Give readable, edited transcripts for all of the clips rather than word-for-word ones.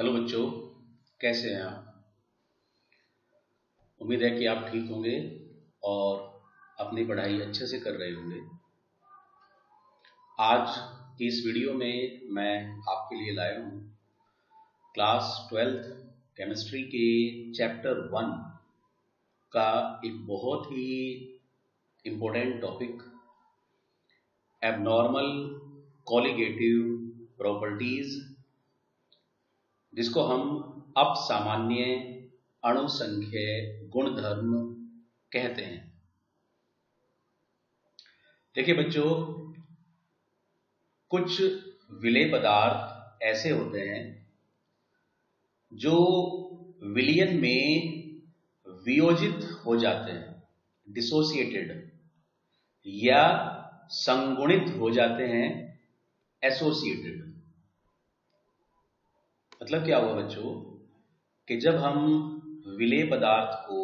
Hello बच्चों, कैसे हैं आप। उम्मीद है कि आप ठीक होंगे और अपनी पढ़ाई अच्छे से कर रहे होंगे। आज इस वीडियो में मैं आपके लिए लाया हूँ क्लास 12th केमिस्ट्री के चैप्टर 1 का एक बहुत ही important topic, abnormal colligative properties, जिसको हम अपसामान्य अणुसंख्यीय गुणधर्म कहते हैं। देखिए बच्चों, कुछ विलेय पदार्थ ऐसे होते हैं जो विलयन में वियोजित हो जाते हैं, डिसोसिएटेड, या संगुणित हो जाते हैं, एसोसिएटेड। मतलब क्या हुआ बच्चों कि जब हम विलेय पदार्थ को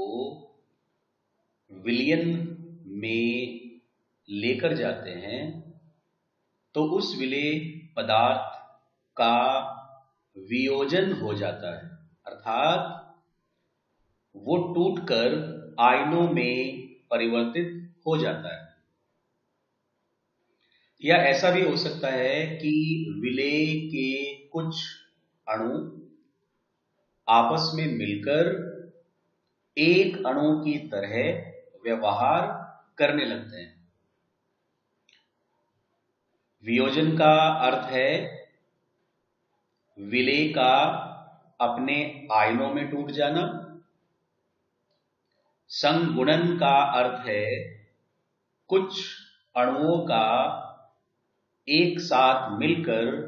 विलयन में लेकर जाते हैं तो उस विलेय पदार्थ का वियोजन हो जाता है, अर्थात वो टूटकर आयनों में परिवर्तित हो जाता है। या ऐसा भी हो सकता है कि विलेय के कुछ अणु आपस में मिलकर एक अणु की तरह व्यवहार करने लगते हैं। वियोजन का अर्थ है विलेय का अपने आयनों में टूट जाना। संगुणन का अर्थ है कुछ अणुओं का एक साथ मिलकर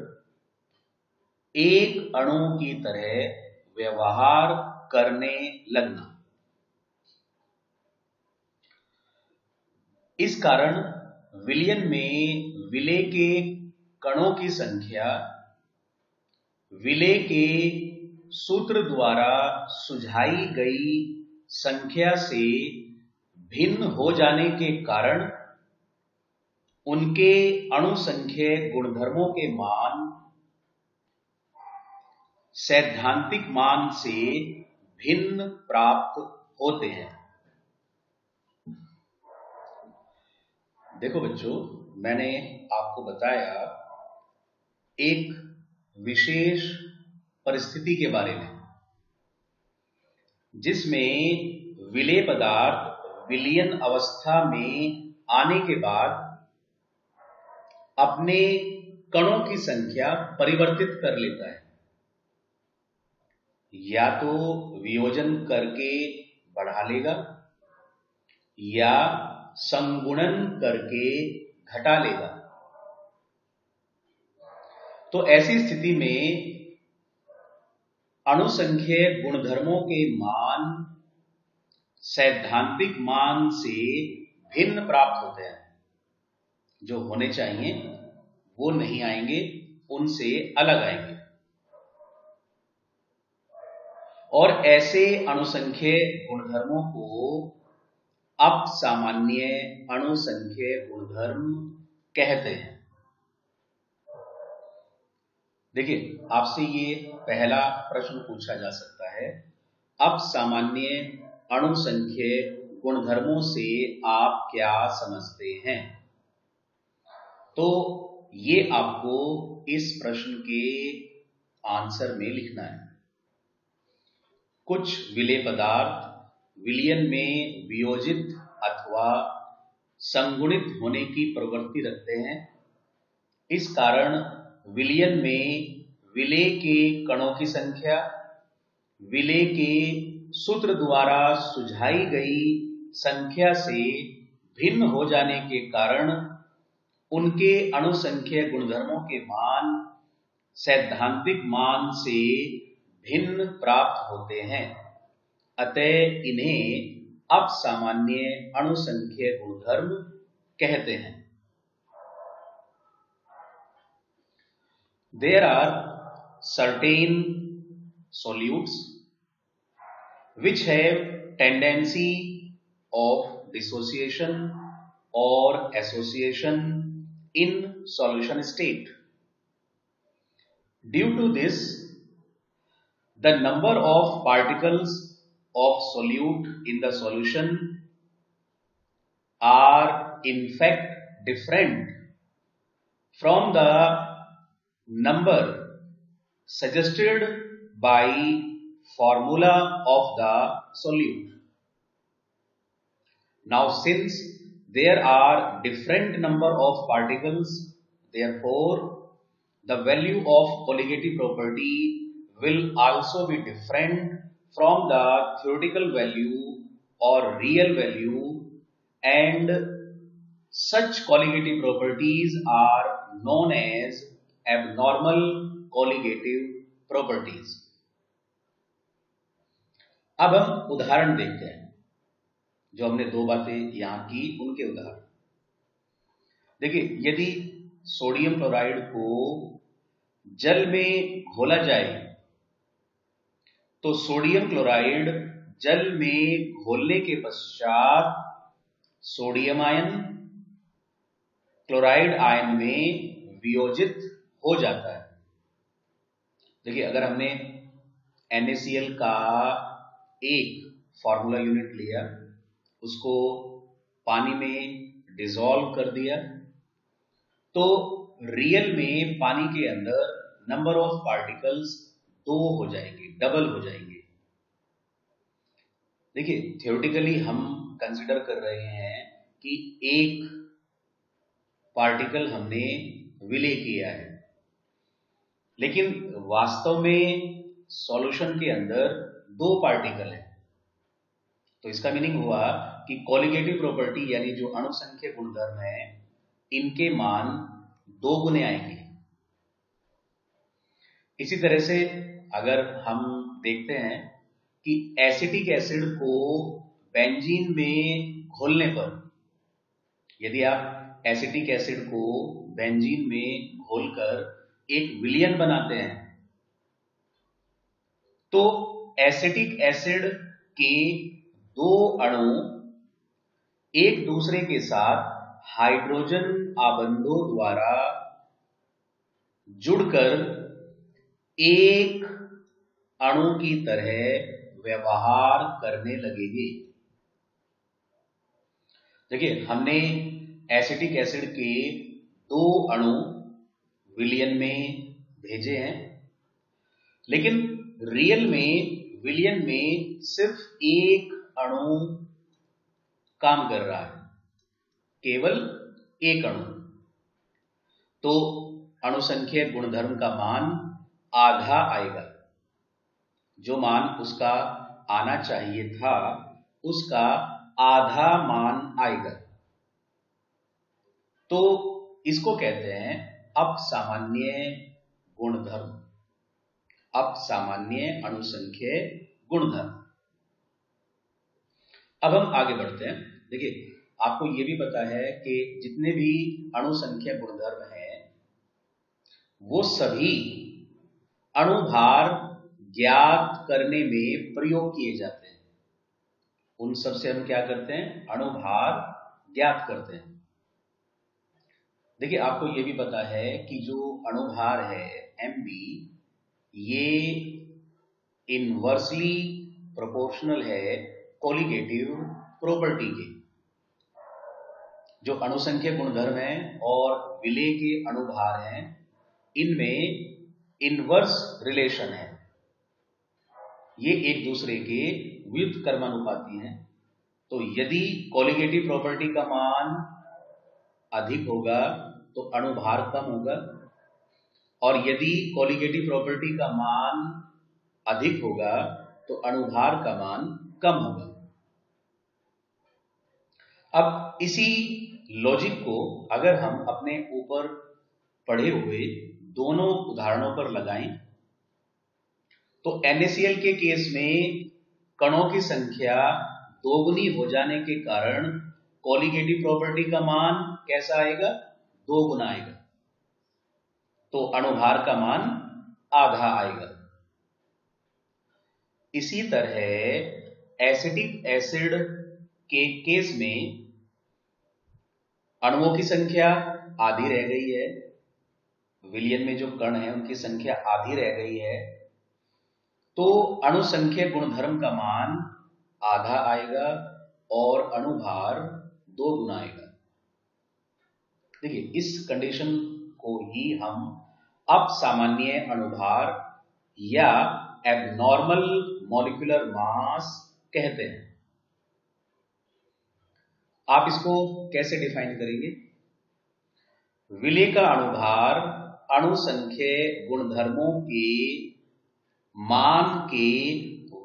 एक अणु की तरह व्यवहार करने लगना। इस कारण विलयन में विलेय के कणों की संख्या विलेय के सूत्र द्वारा सुझाई गई संख्या से भिन्न हो जाने के कारण उनके अणुसंख्यीय गुणधर्मों के मान सैद्धांतिक मान से भिन्न प्राप्त होते हैं। देखो बच्चों, मैंने आपको बताया एक विशेष परिस्थिति के बारे में जिसमें विलेय पदार्थ विलयन अवस्था में आने के बाद अपने कणों की संख्या परिवर्तित कर लेता है, या तो वियोजन करके बढ़ा लेगा या संगुणन करके घटा लेगा। तो ऐसी स्थिति में अणुसंख्यीय गुणधर्मों के मान सैद्धांतिक मान से भिन्न प्राप्त होते हैं। जो होने चाहिए वो नहीं आएंगे, उनसे अलग आएंगे। और ऐसे अणुसंख्यीय गुणधर्मों को अपसामान्य अणुसंख्यीय गुणधर्म कहते हैं। देखिए, आपसे ये पहला प्रश्न पूछा जा सकता है, अपसामान्य अणुसंख्यीय गुणधर्मों से आप क्या समझते हैं? तो ये आपको इस प्रश्न के आंसर में लिखना है। कुछ विलेय पदार्थ विलयन में वियोजित अथवा संगुणित होने की प्रवृत्ति रखते हैं। इस कारण विलयन में विलेय के कणों की संख्या विलेय के सूत्र द्वारा सुझाई गई संख्या से भिन्न हो जाने के कारण उनके अणुसंख्यीय गुणधर्मों के मान सैद्धांतिक मान से भिन्न प्राप्त होते हैं। अतः इन्हें अपसामान्य अणुसंख्यीय गुणधर्म कहते हैं। There are certain solutes which have tendency of dissociation or association in solution state. Due to this, The number of particles of solute in the solution are in fact different from the number suggested by formula of the solute. Now, since there are different number of particles, therefore the value of colligative property will also be different from the theoretical value or real value, and such colligative properties are known as abnormal colligative properties. अब हम उदाहरण देखते हैं, जो हमने दो बातें यहां की उनके उदाहरण। देखिए, यदि सोडियम क्लोराइड को जल में घोला जाए तो सोडियम क्लोराइड जल में घोलने के पश्चात सोडियम आयन क्लोराइड आयन में वियोजित हो जाता है। देखिए, अगर हमने NaCl का एक फॉर्मूला यूनिट लिया, उसको पानी में डिसॉल्व कर दिया, तो रियल में पानी के अंदर नंबर ऑफ पार्टिकल्स 2 हो जाएंगे, डबल हो जाएंगे। देखिए, थ्योरेटिकली हम कंसिडर कर रहे हैं कि एक पार्टिकल हमने विलय किया है, लेकिन वास्तव में सॉल्यूशन के अंदर 2 पार्टिकल हैं। तो इसका मीनिंग हुआ कि कॉलिगेटिव प्रॉपर्टी यानी जो अणुसंख्यक गुणधर्म है, इनके मान 2 गुने आएंगे। इसी तरह से अगर हम देखते हैं कि एसिटिक एसिड को बेंजीन में घोलने पर, यदि आप एसिटिक एसिड को बेंजीन में घोलकर एक विलयन बनाते हैं, तो एसिटिक एसिड के 2 अणु एक दूसरे के साथ हाइड्रोजन आबंधों द्वारा जुड़कर एक अणु की तरह व्यवहार करने लगेंगे। देखिए, हमने एसिटिक एसिड के 2 अणु विलयन में भेजे हैं, लेकिन रियल में विलयन में सिर्फ एक अणु काम कर रहा है, केवल एक अणु। तो अणुसंख्यक गुणधर्म का मान आधा आएगा। जो मान उसका आना चाहिए था, उसका आधा मान आएगा। तो इसको कहते हैं अपसामान्य गुणधर्म, अपसामान्य अणुसंख्यक गुणधर्म। अब हम आगे बढ़ते हैं। देखिए, आपको यह भी पता है कि जितने भी अणुसंख्यक गुणधर्म हैं, वो सभी अणुभार ज्ञात करने में प्रयोग किए जाते हैं। उन सब से हम क्या करते हैं? अणुभार ज्ञात करते हैं। देखिए, आपको यह भी पता है कि जो अणुभार है Mb, ये इनवर्सली प्रोपोर्शनल है कोलिगेटिव प्रॉपर्टी के। जो अणुसंख्यक गुणधर्म है और विलय के अणुभार हैं, इनमें इनवर्स रिलेशन है। ये एक दूसरे के व्युत्क्रमानुपाती हैं। तो यदि कोलिगेटिव प्रॉपर्टी का मान अधिक होगा तो अणुभार कम होगा, और यदि कोलिगेटिव प्रॉपर्टी का मान अधिक होगा तो अणुभार का मान कम होगा। अब इसी लॉजिक को अगर हम अपने ऊपर पढ़े हुए दोनों उदाहरणों पर लगाएं, तो NaCl के केस में कणों की संख्या दोगुनी हो जाने के कारण कोलिगेटिव प्रॉपर्टी का मान कैसा आएगा? 2 गुना आएगा। तो अणुभार का मान आधा आएगा। इसी तरह एसिटिक एसिड के केस में अणुओं की संख्या आधी रह गई है, विलयन में जो कण है उनकी संख्या आधी रह गई है, तो अणुसंख्यक गुणधर्म का मान आधा आएगा और अणुभार 2 गुना आएगा। देखिए, इस कंडीशन को ही हम अपसामान्य अणुभार या एबनॉर्मल मॉलिक्यूलर मास कहते हैं। आप इसको कैसे डिफाइन करेंगे? विलेय का अणुभार अणुसंख्य गुणधर्मों के मान के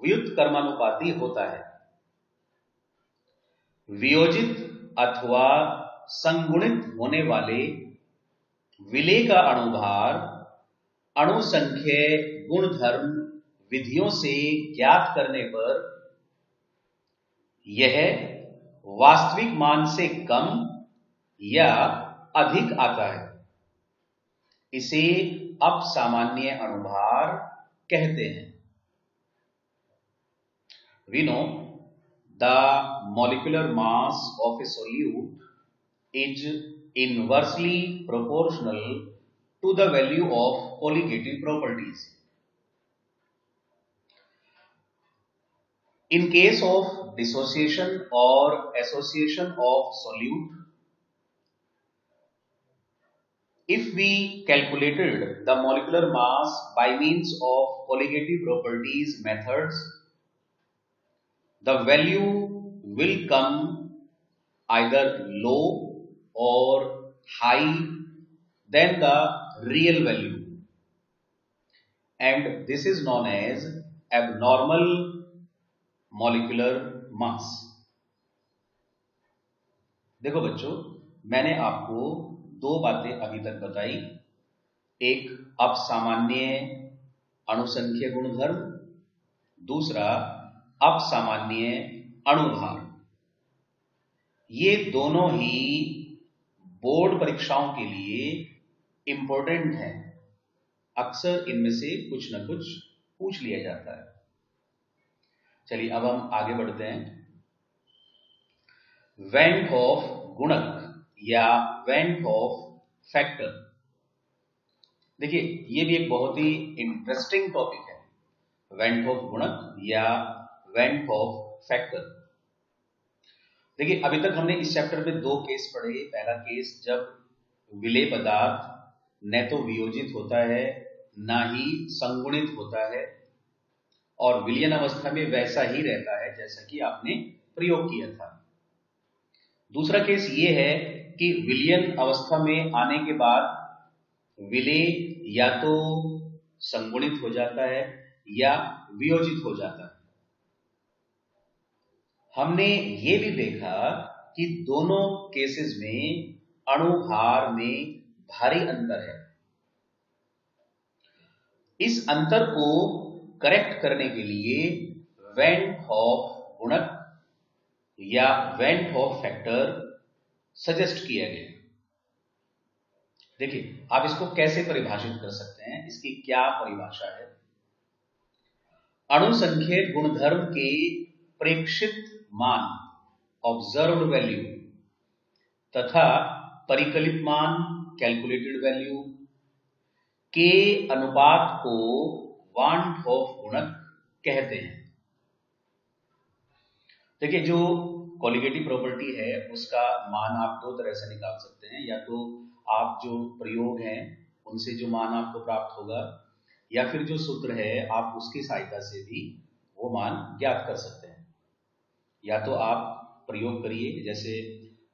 व्युत्क्रमानुपाती होता है। वियोजित अथवा संगुणित होने वाले विलेय का अणुभार अणुसंख्य गुणधर्म विधियों से ज्ञात करने पर यह वास्तविक मान से कम या अधिक आता है। इसे अपसामान्य अणुभार कहते हैं। We know the molecular mass of a solute is inversely proportional to the value of colligative properties. In case of dissociation or association of solute, if we calculated the molecular mass by means of colligative properties methods, the value will come either low or high than the real value, and this is known as abnormal molecular mass. देखो बच्चों, मैंने आपको 2 बातें अभी तक बताई। एक अपसामान्य अणुसंख्य गुणधर्म, दूसरा अपसामान्य अणुभार। ये दोनों ही बोर्ड परीक्षाओं के लिए इंपॉर्टेंट हैं। अक्सर इनमें से कुछ न कुछ पूछ लिया जाता है। चलिए अब हम आगे बढ़ते हैं। वेन हॉफ गुणक या वेन हॉफ फैक्टर। देखिए, ये भी एक बहुत ही इंटरेस्टिंग टॉपिक है, वेन हॉफ गुणक या वेन हॉफ फैक्टर। देखिए, अभी तक हमने इस चैप्टर में 2 केस पढ़े। पहला केस जब विलेय पदार्थ न तो वियोजित होता है ना ही संगुणित होता है और विलयन अवस्था में वैसा ही रहता है जैसा कि आपने प्रयोग किया था। दूसरा केस ये है कि विलयन अवस्था में आने के बाद विलेय या तो संगुणित हो जाता है या वियोजित हो जाता है। हमने ये भी देखा कि दोनों केसेस में अणुभार में भारी अंतर है। इस अंतर को करेक्ट करने के लिए वेन हॉफ गुणक या वेन हॉफ फैक्टर सजेस्ट किया गया। देखिए, आप इसको कैसे परिभाषित कर सकते हैं, इसकी क्या परिभाषा है? अणुसंख्य गुणधर्म के प्रेक्षित मान ऑब्जर्व्ड वैल्यू तथा परिकलित मान कैलकुलेटेड वैल्यू के अनुपात को वान हॉफ गुणक कहते हैं। देखिए, जो कॉलिगेटिव प्रॉपर्टी है उसका मान आप 2 तरह से निकाल सकते हैं। या तो आप जो प्रयोग हैं उनसे जो मान आपको प्राप्त होगा, या फिर जो सूत्र है आप उसकी सहायता से भी वो मान ज्ञात कर सकते हैं। या तो आप प्रयोग करिए, जैसे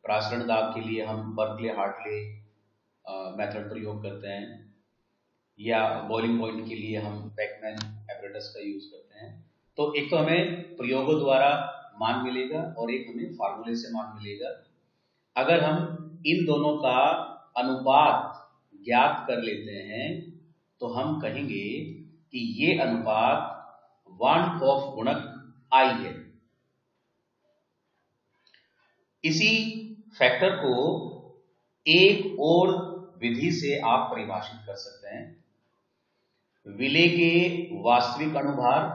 प्रासरण दाब के लिए हम बर्कले-हार्टले मेथड प्रयोग करते हैं, या बॉइलिंग पॉइंट के लिए हम बेकमैन एपरेटस का यूज करते हैं। तो एक तो हमें प्रयोगों द्वारा मान मिलेगा और एक हमें फार्मूले से मान मिलेगा। अगर हम इन दोनों का अनुपात ज्ञात कर लेते हैं तो हम कहेंगे कि ये अनुपात वान हॉफ गुणक आई है। इसी फैक्टर को एक और विधि से आप परिभाषित कर सकते हैं। विलेय के वास्तविक अणुभार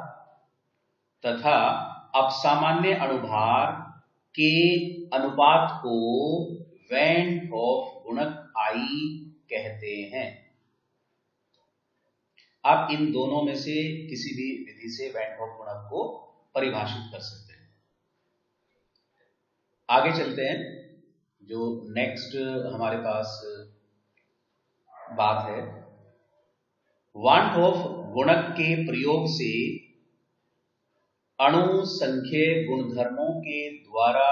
तथा अपसामान्य अणुभार के अनुपात को वेन हॉफ गुणक आई कहते हैं। आप इन दोनों में से किसी भी विधि से वैन होफ गुणक को परिभाषित कर सकते हैं। आगे चलते हैं। जो नेक्स्ट हमारे पास बात है, वान होफ गुणक के प्रयोग से अणु संख्यीय गुणधर्मों के द्वारा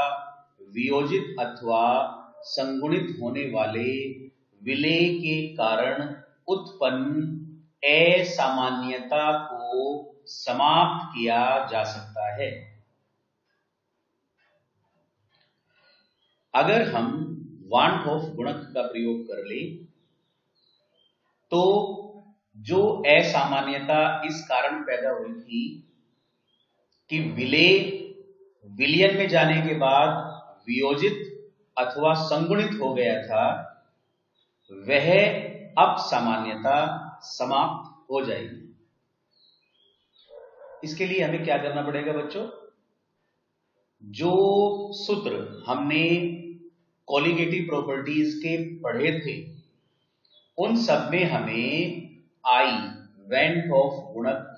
वियोजित अथवा संगुणित होने वाले विलय के कारण उत्पन्न असामान्यता को समाप्त किया जा सकता है। अगर हम वान होफ गुणक का प्रयोग कर ले तो जो असामान्यता इस कारण पैदा हुई थी कि विलयन में जाने के बाद वियोजित अथवा संगुणित हो गया था, वह अब सामान्यता समाप्त हो जाएगी। इसके लिए हमें क्या करना पड़ेगा बच्चों? जो सूत्र हमने कोलिगेटिव प्रॉपर्टीज के पढ़े थे, उन सब में हमें आई वैन होफ गुणक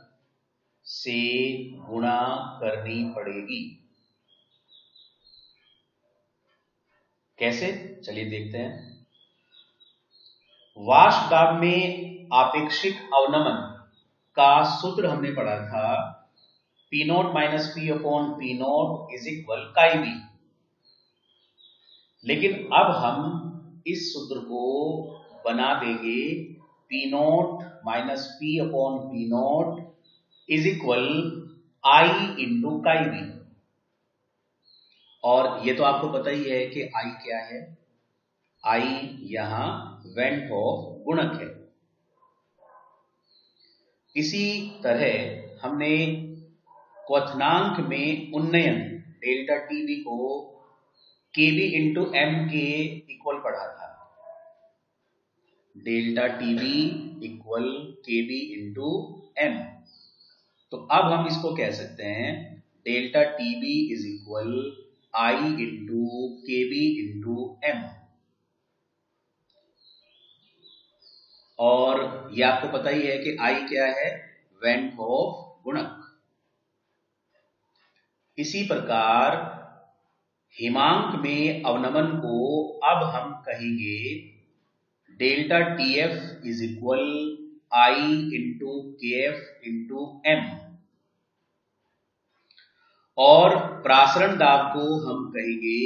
से गुणा करनी पड़ेगी। कैसे? चलिए देखते हैं। वाष्प दाब में आपेक्षिक अवनमन का सूत्र हमने पढ़ा था, P note minus P upon P note is equal काई बी। लेकिन अब हम इस सूत्र को बना देंगे P note minus P upon P note is equal I into काई बी। और ये तो आपको पता ही है कि I क्या है। I यहां वैन होफ गुणक है। इसी तरह हमने क्वथनांक में उन्नयन डेल्टा टीवी को केबी इंटू एम के इक्वल पढ़ा था। Delta TV equal KB into M. तो अब हम इसको कह सकते हैं delta TB is equal I into KB into M. और ये आपको पता ही है कि आई क्या है? वैन होफ गुणक। इसी प्रकार हिमांक में अवनमन को अब हम कहेंगे delta TF is equal I into K F into M. और प्रासरण दाब को हम कहेंगे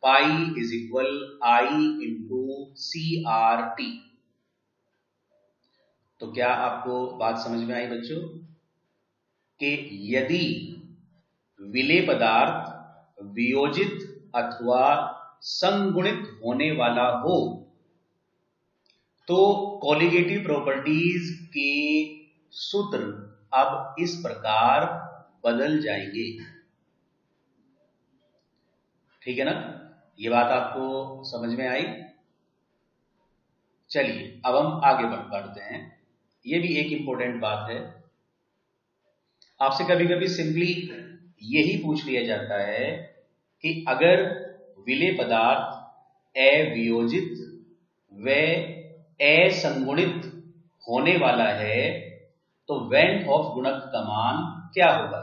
pi is equal I into C R T. तो क्या आपको बात समझ में आई बच्चों कि यदि विलेय पदार्थ वियोजित अथवा संगुणित होने वाला हो तो कोलिगेटिव प्रॉपर्टीज के सूत्र अब इस प्रकार बदल जाएंगे। ठीक है ना? ये बात आपको समझ में आई? चलिए अब हम आगे बढ़ते हैं। ये भी एक इंपॉर्टेंट बात है। आपसे कभी कभी सिंपली यही पूछ लिया जाता है कि अगर विलेय पदार्थ अवियोजित व असंगुणित होने वाला है तो वैन होफ गुणक का मान क्या होगा?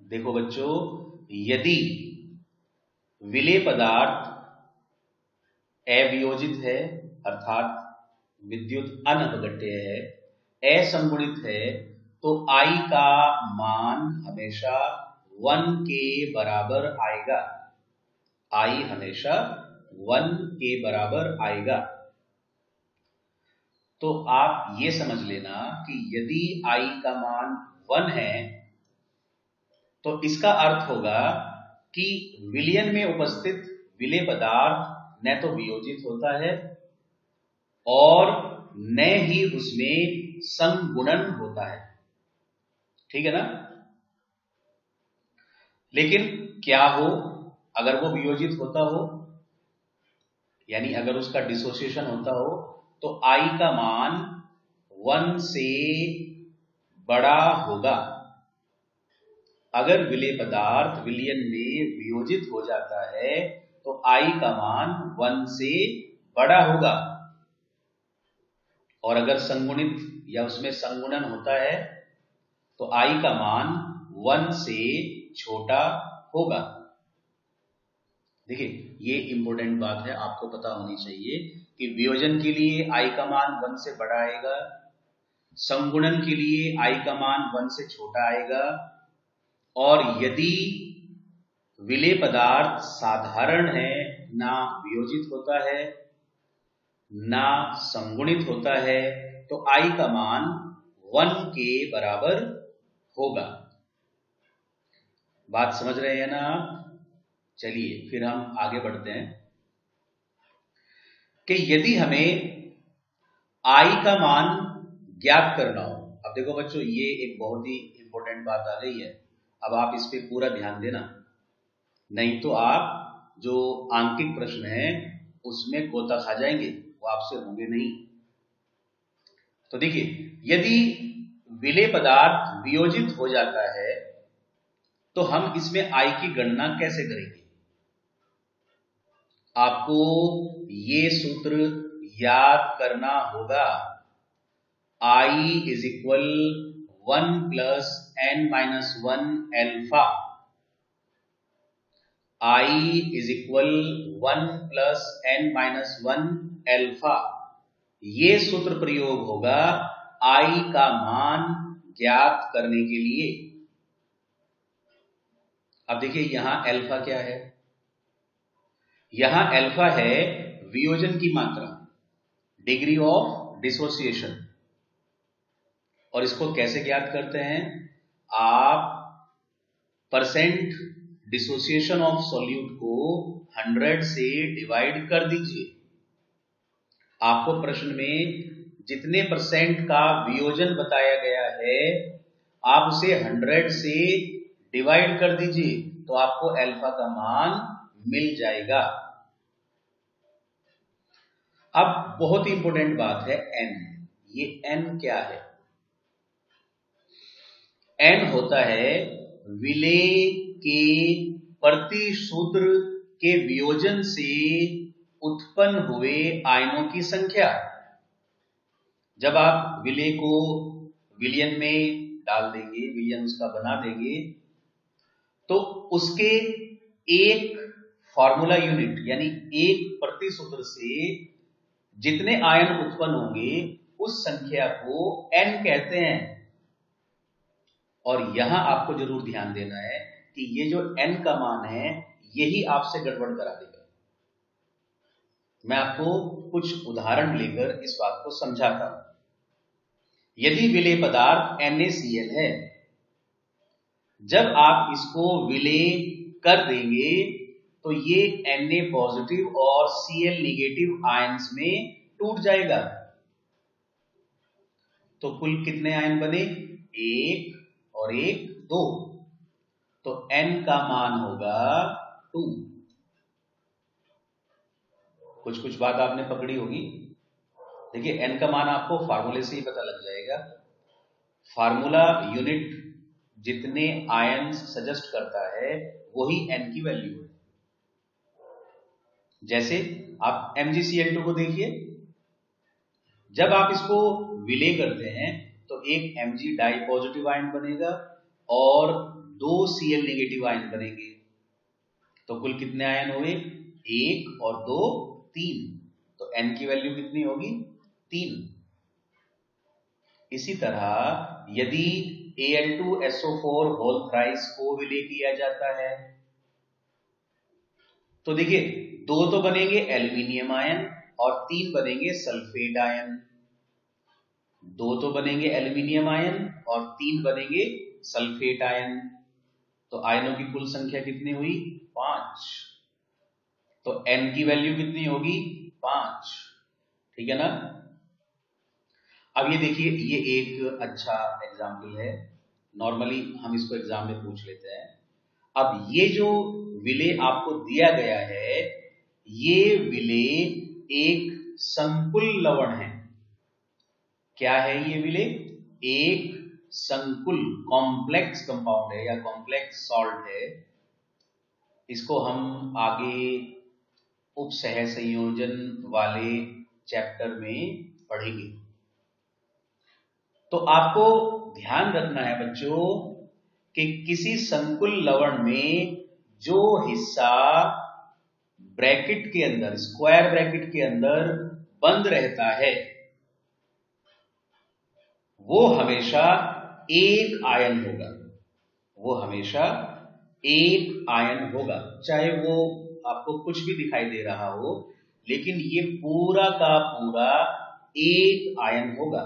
देखो बच्चों, यदि विलेय पदार्थ अवियोजित है अर्थात विद्युत अनअपघट्य है, असंगुणित है, तो I का मान हमेशा 1 के बराबर आएगा। I हमेशा 1 के बराबर आएगा। तो आप ये समझ लेना कि यदि I का मान 1 है तो इसका अर्थ होगा कि विलयन में उपस्थित विलेय पदार्थ न तो वियोजित होता है और न ही उसमें संगुणन होता है। ठीक है ना? लेकिन क्या हो अगर वो वियोजित होता हो, यानी अगर उसका डिसोसिएशन होता हो, तो I का मान 1 से बड़ा होगा। अगर विलेय पदार्थ विलयन में वियोजित हो जाता है तो I का मान 1 से बड़ा होगा। और अगर संगुणित या उसमें संगुणन होता है तो I का मान 1 से छोटा होगा। देखिए, ये इंपॉर्टेंट बात है, आपको पता होनी चाहिए कि वियोजन के लिए I का मान 1 से बड़ा आएगा, संगुणन के लिए I का मान 1 से छोटा आएगा, और यदि विलेय पदार्थ साधारण है, ना वियोजित होता है ना संगुणित होता है, तो I का मान 1 के बराबर होगा। बात समझ रहे हैं ना आप? चलिए फिर हम आगे बढ़ते हैं कि यदि हमें I का मान ज्ञात करना हो। अब देखो बच्चों, ये एक बहुत ही इंपॉर्टेंट बात आ गई है, अब आप इस पे पूरा ध्यान देना, नहीं तो आप जो आंकिक प्रश्न है उसमें गोता खा जाएंगे, वो आपसे होंगे नहीं। तो देखिए, यदि विलेय पदार्थ वियोजित हो जाता है तो हम इसमें I की गणना कैसे करेंगे? आपको ये सूत्र याद करना होगा, I is equal 1 plus n-1 alpha. I is equal 1 plus n-1 alpha. ये सूत्र प्रयोग होगा I का मान ज्ञात करने के लिए। अब देखिए, यहां एल्फा क्या है? यहां एल्फा है वियोजन की मात्रा, डिग्री ऑफ डिसोसिएशन। और इसको कैसे ज्ञात करते हैं? आप परसेंट डिसोसिएशन ऑफ सॉल्यूट को 100 से डिवाइड कर दीजिए। आपको प्रश्न में जितने परसेंट का वियोजन बताया गया है, आप उसे 100 से डिवाइड कर दीजिए, तो आपको एल्फा का मान मिल जाएगा। अब बहुत ही इंपॉर्टेंट बात है n। ये n क्या है? n होता है विलेय के प्रतिसूत्र के वियोजन से उत्पन्न हुए आयनों की संख्या। जब आप विलेय को विलयन में डाल देंगे, विलयन उसका बना देंगे, तो उसके एक फॉर्मूला यूनिट यानी एक प्रतिसूत्र से जितने आयन उत्पन्न होंगे उस संख्या को n कहते हैं। और यहां आपको जरूर ध्यान देना है कि ये जो n का मान है यही आपसे गड़बड़ करा देगा। मैं आपको कुछ उदाहरण लेकर इस बात को समझाता हूं। यदि विलेय पदार्थ NaCl है, जब आप इसको विलेय कर देंगे तो ये Na पॉजिटिव और Cl नेगेटिव आयंस में टूट जाएगा। तो कुल कितने आयन बने? 1 और 1 2। तो n का मान होगा 2। कुछ बात आपने पकड़ी होगी। देखिए, n का मान आपको फार्मूले से ही पता लग जाएगा। फार्मूला यूनिट जितने आयंस सजेस्ट करता है वही n की वैल्यू है। जैसे आप MgCl2 को देखिए, जब आप इसको विलेय करते हैं तो एक Mg डाई पॉजिटिव आयन बनेगा और 2 Cl नेगेटिव आयन बनेंगे। तो कुल कितने आयन हुए? 1 और 2 3। तो n की वैल्यू कितनी होगी? 3। इसी तरह यदि Al2SO4 होल थ्राइस को विलेय किया जाता है तो देखिए, 2 तो बनेंगे एल्यूमिनियम आयन और 3 बनेंगे सल्फेट आयन। 2 तो बनेंगे एल्यूमिनियम आयन और 3 बनेंगे सल्फेट आयन। तो आयनों की कुल संख्या कितनी हुई? 5। तो n की वैल्यू कितनी होगी? 5। ठीक है ना? अब ये देखिए, ये एक अच्छा एग्जाम्पल है, नॉर्मली हम इसको एग्जाम में पूछ लेते हैं। अब ये जो विलेय आपको दिया गया है, ये विलेय एक संकुल लवण है। क्या है ये विलेय? एक संकुल कॉम्प्लेक्स कंपाउंड है या कॉम्प्लेक्स सॉल्ट है। इसको हम आगे उपसह संयोजन वाले चैप्टर में पढ़ेंगे। तो आपको ध्यान रखना है बच्चों कि किसी संकुल लवण में जो हिस्सा ब्रैकेट के अंदर, स्क्वायर ब्रैकेट के अंदर बंद रहता है, वो हमेशा एक आयन होगा। वो हमेशा एक आयन होगा, चाहे वो आपको कुछ भी दिखाई दे रहा हो, लेकिन ये पूरा का पूरा एक आयन होगा।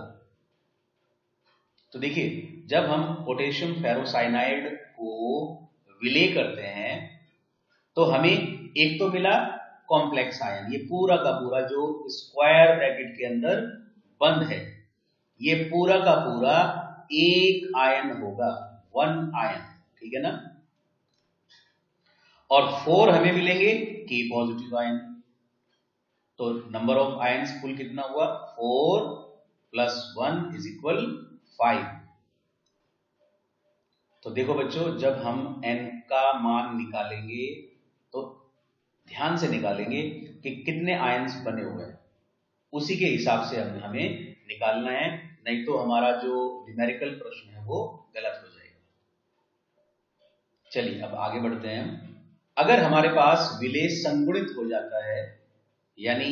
तो देखिए, जब हम पोटेशियम फेरोसाइनाइड को विलय करते हैं तो हमें एक तो मिला कॉम्प्लेक्स आयन, ये पूरा का पूरा जो स्क्वायर ब्रैकेट के अंदर बंद है, ये पूरा का पूरा एक आयन होगा, वन आयन, ठीक है ना। और 4 हमें मिलेंगे के पॉजिटिव आयन। तो नंबर ऑफ आयन्स कुल कितना हुआ, 4 + 1 = 5। तो देखो बच्चों, जब हम n का मान निकालेंगे तो ध्यान से निकालेंगे कि कितने आयन्स बने हुए हैं, उसी के हिसाब से हमें निकालना है, नहीं तो हमारा जो न्यूमेरिकल प्रश्न है वो गलत हो जाएगा। चलिए अब आगे बढ़ते हैं। अगर हमारे पास विलेय संगुणित हो जाता है, यानी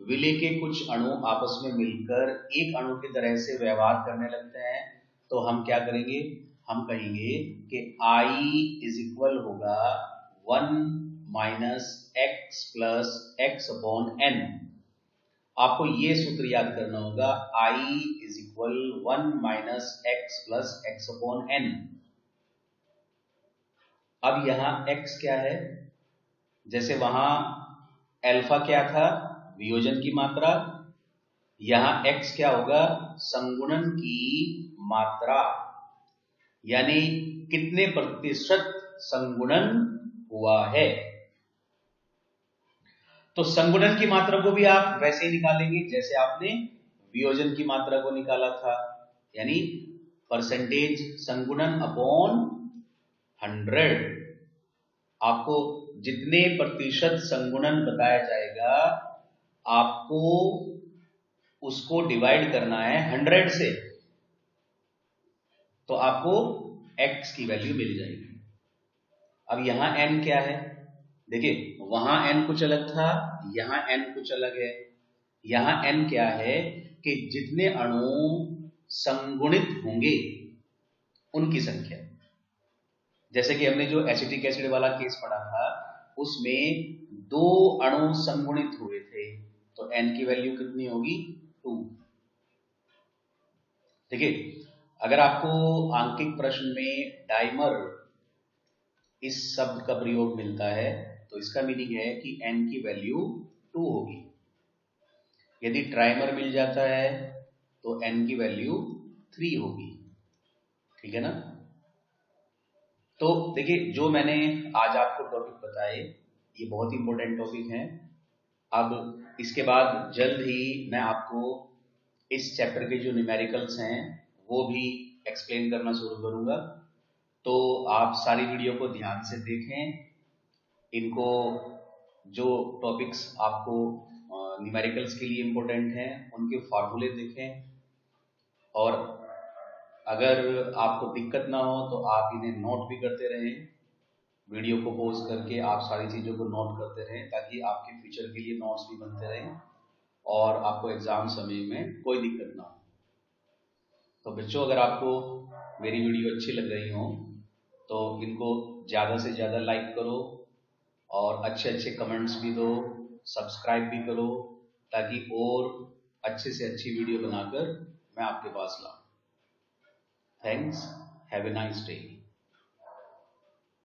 विलेय के कुछ अणु आपस में मिलकर एक अणु की तरह से व्यवहार करने लगते हैं, तो हम क्या करेंगे, हम कहेंगे कि I होगा 1 - x + x/n। आपको ये सूत्र याद करना होगा, I 1 - x + x/n। अब यहां x क्या है, जैसे वहां अल्फा क्या था, वियोजन की मात्रा, यहां x क्या होगा, संगुणन की मात्रा, यानी कितने प्रतिशत संगुणन हुआ है। तो संगुणन की मात्रा को भी आप वैसे ही निकालेंगे जैसे आपने वियोजन की मात्रा को निकाला था, यानी परसेंटेज संगुणन अपॉन 100। आपको जितने प्रतिशत संगुणन बताया जाएगा, आपको उसको डिवाइड करना है 100 से, तो आपको x की वैल्यू मिल जाएगी। अब यहां n क्या है, देखिए वहां n कुछ अलग था, यहां n कुछ अलग है। यहां n क्या है कि जितने अणु संगुणित होंगे उनकी संख्या। जैसे कि हमने जो एसिटिक एसिड वाला केस पढ़ा था, उसमें 2 अणु संगुणित हुए थे, तो n की वैल्यू कितनी होगी, 2। देखिए, अगर आपको आंकिक प्रश्न में डाइमर इस शब्द का प्रयोग मिलता है, तो इसका मीनिंग है कि n की वैल्यू 2 होगी। यदि ट्राइमर मिल जाता है तो n की वैल्यू 3 होगी, ठीक है ना। तो देखिए, जो मैंने आज आपको टॉपिक बताए, ये बहुत इंपॉर्टेंट टॉपिक हैं। अब इसके बाद जल्द ही मैं आपको इस चैप्टर के जो न्यूमेरिकल्स हैं वो भी एक्सप्लेन करना शुरू करूंगा। तो आप सारी वीडियो को ध्यान से देखें, इनको जो टॉपिक्स आपको न्यूमेरिकल्स के लिए इंपॉर्टेंट हैं उनके फार्मूले देखें, और अगर आपको दिक्कत ना हो तो आप इन्हें नोट भी करते रहें। वीडियो को पॉज करके आप सारी चीज़ों को नोट करते रहें, ताकि आपके फ्यूचर के लिए नोट्स भी बनते रहें और आपको एग्जाम समय में कोई दिक्कत ना हो। तो बच्चों, अगर आपको मेरी वीडियो अच्छी लग रही हो तो इनको ज़्यादा से ज़्यादा लाइक करो और अच्छे अच्छे कमेंट्स भी दो, सब्सक्राइब भी करो, ताकि और अच्छे से अच्छी वीडियो बनाकर मैं आपके पास लाऊं। Thanks, have a nice day.